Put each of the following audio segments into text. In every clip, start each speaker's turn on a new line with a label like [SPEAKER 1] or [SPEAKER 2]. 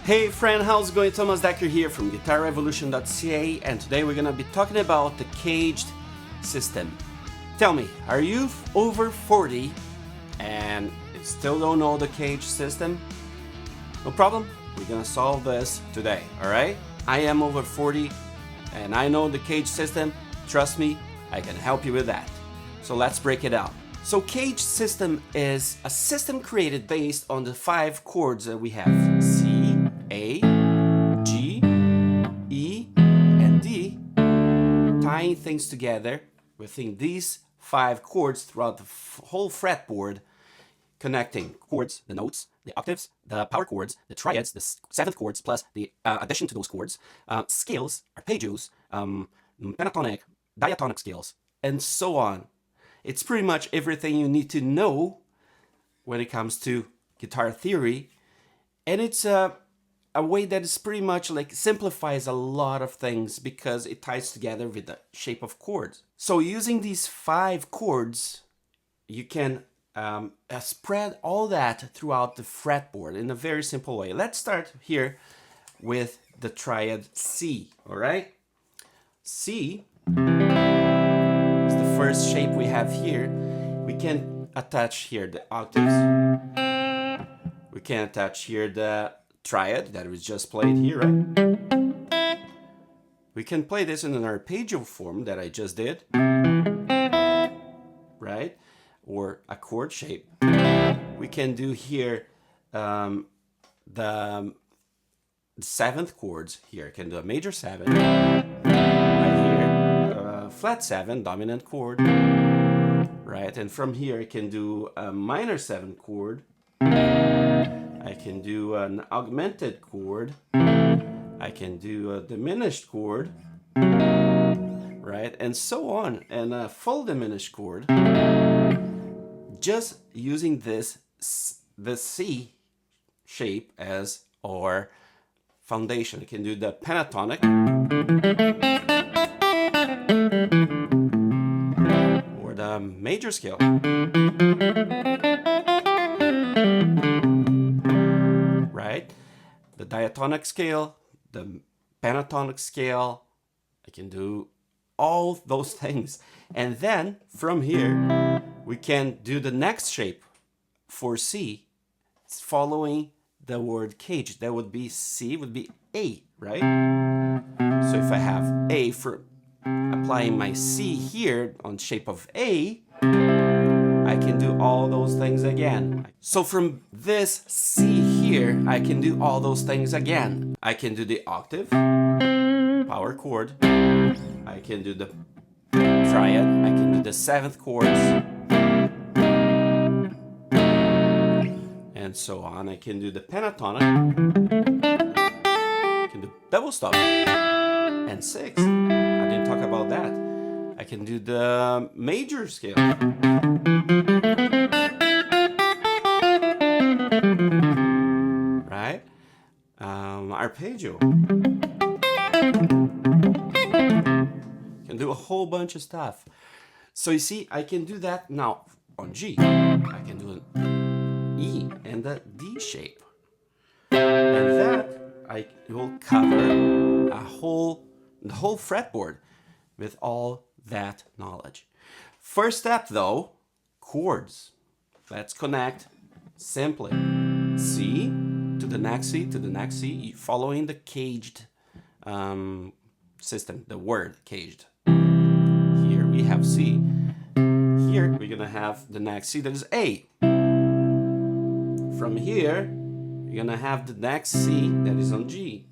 [SPEAKER 1] Hey friend, how's it going? Thomas Decker here from GuitarRevolution.ca, and today we're gonna be talking about the CAGED system. Tell me, are you over 40 and you still don't know the CAGED system? No problem, we're gonna solve this today, alright? I am over 40 and I know the CAGED system. Trust me, I can help you with that. So let's break it down. So CAGED system is a system created based on the 5 chords that we have: C, A, G, E, and D, tying things together within these 5 chords throughout the whole fretboard, connecting chords, the notes, the octaves, the power chords, the triads, the 7th chords, plus the addition to those chords, scales, arpeggios, pentatonic, diatonic scales, and so on. It's pretty much everything you need to know when it comes to guitar theory, and it's a way that is pretty much like simplifies a lot of things because it ties together with the shape of chords. So using these 5 chords, you can spread all that throughout the fretboard in a very simple way. Let's start here with the triad C, all right? C is the first shape we have here. We can attach here the octaves. We can attach here the triad that was just played here, right? We can play this in an arpeggio form that I just did, right? Or a chord shape. We can do here the 7th chords here. I can do a major 7 right here, flat 7, dominant chord, right? And from here I can do a minor 7 chord. I can do an augmented chord. I can do a diminished chord, right? And so on, and a full diminished chord. Just using the C shape as our foundation. I can do the pentatonic, or the major scale, right? The diatonic scale, the pentatonic scale. I can do all those things. And then from here, we can do the next shape for C, following the word CAGED. That would be C, would be A, right? So if I have A, for applying my C here on shape of A, I can do all those things again. So from this C here, I can do all those things again. I can do the octave, power chord. I can do the triad. I can do the 7th chords, and so on. I can do the pentatonic. I can do double stop and 6. I didn't talk about that. I can do the major scale. Right? Arpeggio. Can do a whole bunch of stuff. So you see, I can do that now on G. I can do an E and the D shape. And that I will cover the whole fretboard with all that knowledge. First step though, chords. Let's connect simply C to the next C to the next C, following the CAGED system, the word CAGED. Here we have C. Here we're gonna have the next C that is A. From here, you're gonna have the next C that is on G.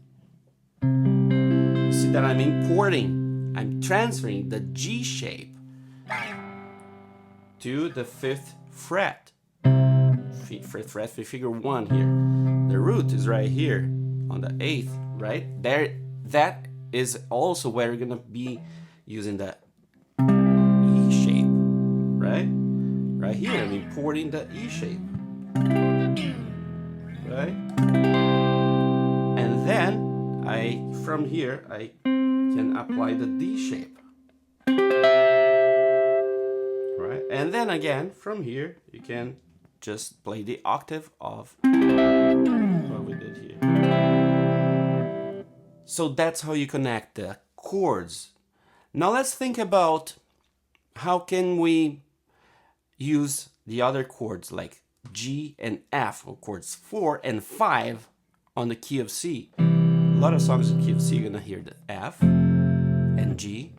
[SPEAKER 1] You see that I'm importing, I'm transferring the G shape to the 5th fret. 5th fret, figure 1 here. The root is right here on the 8th, right? There, that is also where you're gonna be using the E shape, right? Right here, I'm importing the E shape, right? And then from here, I can apply the D shape, right? And then again, from here, you can just play the octave of what we did here. So that's how you connect the chords. Now let's think about how can we use the other chords like G and F, or chords 4 and 5 on the key of C. A lot of songs in key of C, you're gonna hear the F and G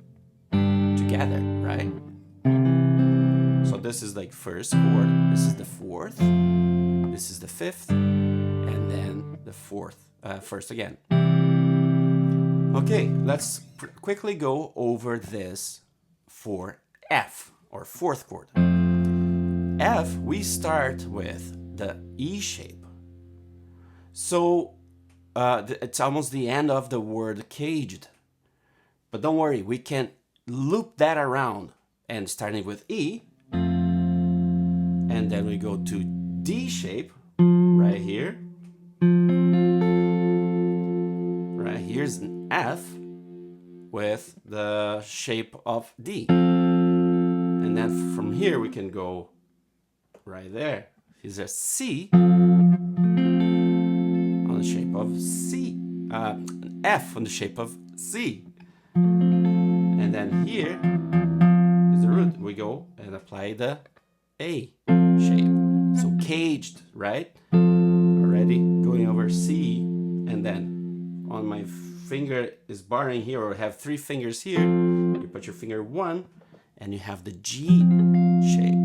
[SPEAKER 1] together, right? So this is like first chord, this is the fourth, this is the fifth, and then the first again. Okay, let's quickly go over this for F, or fourth chord. F, we start with the E shape. So it's almost the end of the word caged. But don't worry, we can loop that around, and starting with E, and then we go to D shape right here. Right here's an F with the shape of D. And then from here we can go right there. Here's a C on the shape of C. An F on the shape of C. And then here is the root. We go and apply the A shape. So caged, right? Already going over C, and then on my finger is barring here, or have 3 fingers here. You put your finger 1, and you have the G shape.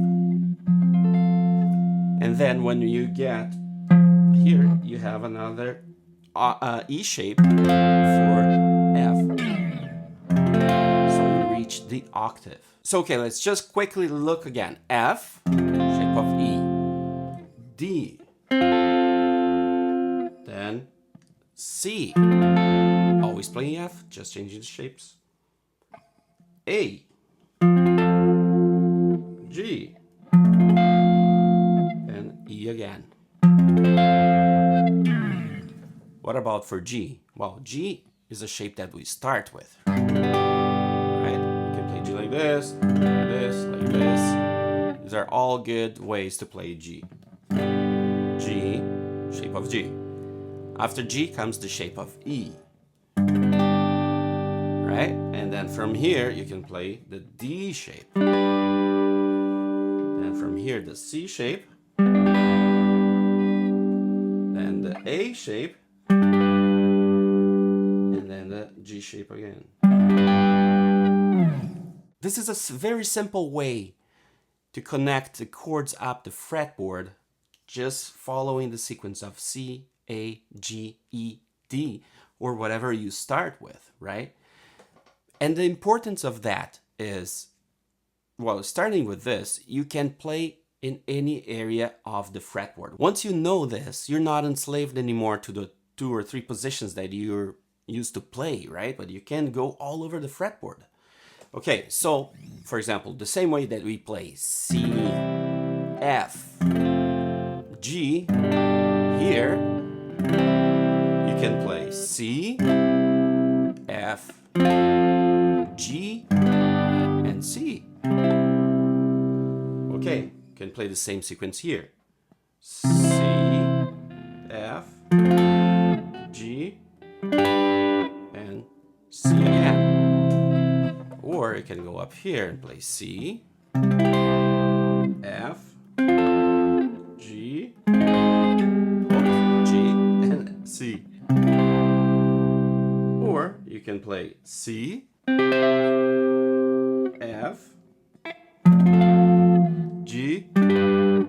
[SPEAKER 1] And then when you get here, you have another E shape for F. So we reach the octave. So okay, let's just quickly look again. F, shape of E. D. Then C. Always playing F, just changing the shapes. A. G. And E again. What about for G? Well, G is a shape that we start with. Right? You can play G like this, like this, like this. These are all good ways to play G. G, shape of G. After G comes the shape of E. Right? And then from here you can play the D shape. Then from here the C shape. Then the A shape. And then the G shape again. This is a very simple way to connect the chords up the fretboard, just following the sequence of C, A, G, E, D, or whatever you start with, right? And the importance of that is, well, starting with this, you can play in any area of the fretboard. Once you know this, you're not enslaved anymore to the 2 or 3 positions that you're used to play, right? But you can go all over the fretboard. Okay, so for example, the same way that we play C, F, G, here, you can play C, F, G, and C. Okay, you can play the same sequence here. C, F, G, and C again. Or you can go up here and play C, F, G, and C. Or you can play C, F, G,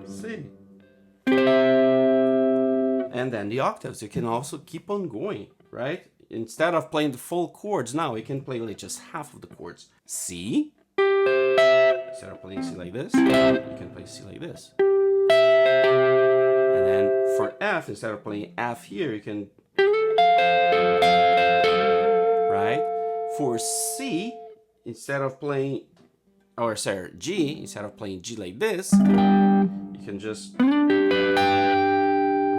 [SPEAKER 1] C. And then the octaves, you can also keep on going, right? Instead of playing the full chords now, you can play like just half of the chords. C. Instead of playing C like this, you can play C like this. And then for F, instead of playing F here, you can... Right? For C, instead of playing... Or sorry, G, instead of playing G like this, you can just...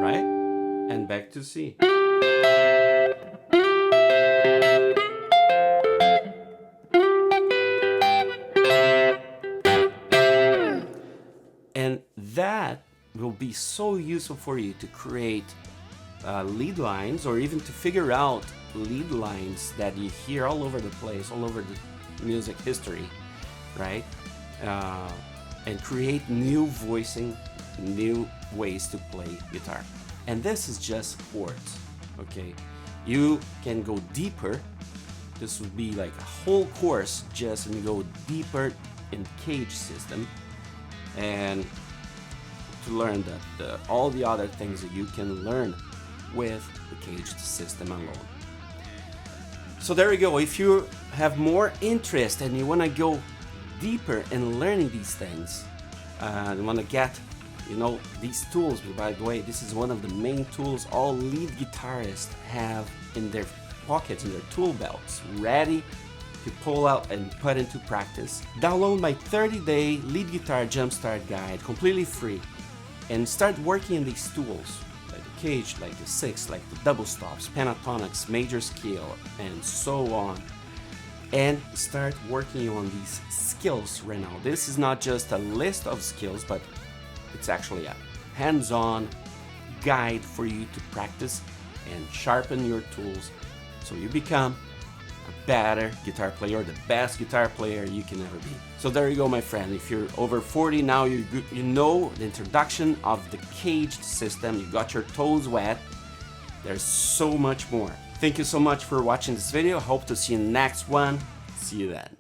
[SPEAKER 1] Right? And back to C. And that will be so useful for you to create lead lines, or even to figure out lead lines that you hear all over the place, all over the music history, right? And create new voicing, new ways to play guitar. And this is just chords, okay? You can go deeper. This would be like a whole course just and go deeper in CAGED system, and to learn that all the other things that you can learn with the CAGED system alone. So there you go. If you have more interest and you want to go deeper in learning these things, you want to get, these tools. By the way, this is one of the main tools all lead guitarists have in their pockets, in their tool belts, ready to pull out and put into practice. Download my 30-day lead guitar jumpstart guide completely free and start working in these tools, like the CAGED, like the sixth, like the double stops, pentatonics, major scale, and so on. And start working on these skills right now. This is not just a list of skills, but it's actually a hands-on guide for you to practice and sharpen your tools so you become a better guitar player, the best guitar player you can ever be. So there you go, my friend. If you're over 40 now, you know the introduction of the CAGED system. You got your toes wet. There's so much more. Thank you so much for watching this video. Hope to see you in the next one. See you then.